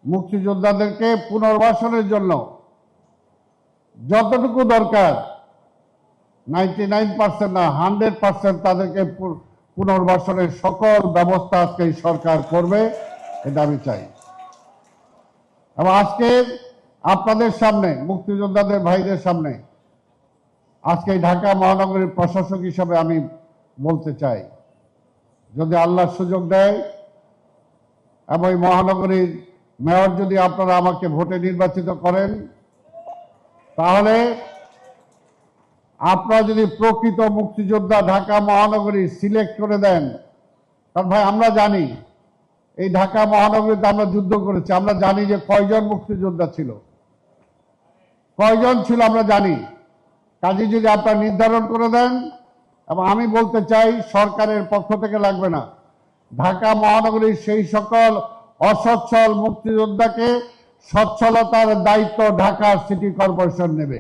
মুক্তিযোদ্ধাদেরকে পুনর্বাসনের জন্য যতটুকু দরকার 99% না 100% তাদেরকে পুনর্বাসনের সকল ব্যবস্থা আজকে এই সরকার করবে, এটা আমি চাই। এবং আজকে আপনাদের সামনে, মুক্তিযোদ্ধাদের ভাইদের সামনে, আজকে ঢাকা মহানগরীর প্রশাসক হিসাবে আমি বলতে চাই, যদি আল্লাহ সুযোগ দেয় এবং এই মহানগরীর মেয়র যদি আপনারা আমাকে ভোটে নির্বাচিত করেন, তাহলে আপনারা যদি প্রকৃত মুক্তিযোদ্ধা ঢাকা মহানগরী সিলেক্ট করে দেন, কারণ ভাই আমরা জানি এই ঢাকা মহানগরীতে আমরা যুদ্ধ করেছি, আমরা জানি যে কয়জন মুক্তিযোদ্ধা ছিল, কয়জন ছিল আমরা জানি। কাজে যদি আপনারা নির্ধারণ করে দেন, এবং আমি বলতে চাই সরকারের পক্ষ থেকে লাগবে না, ঢাকা মহানগরীর সেই সকল অসচ্ছল মুক্তিযোদ্ধাকে সচ্ছলতার দায়িত্ব ঢাকা সিটি কর্পোরেশন নেবে।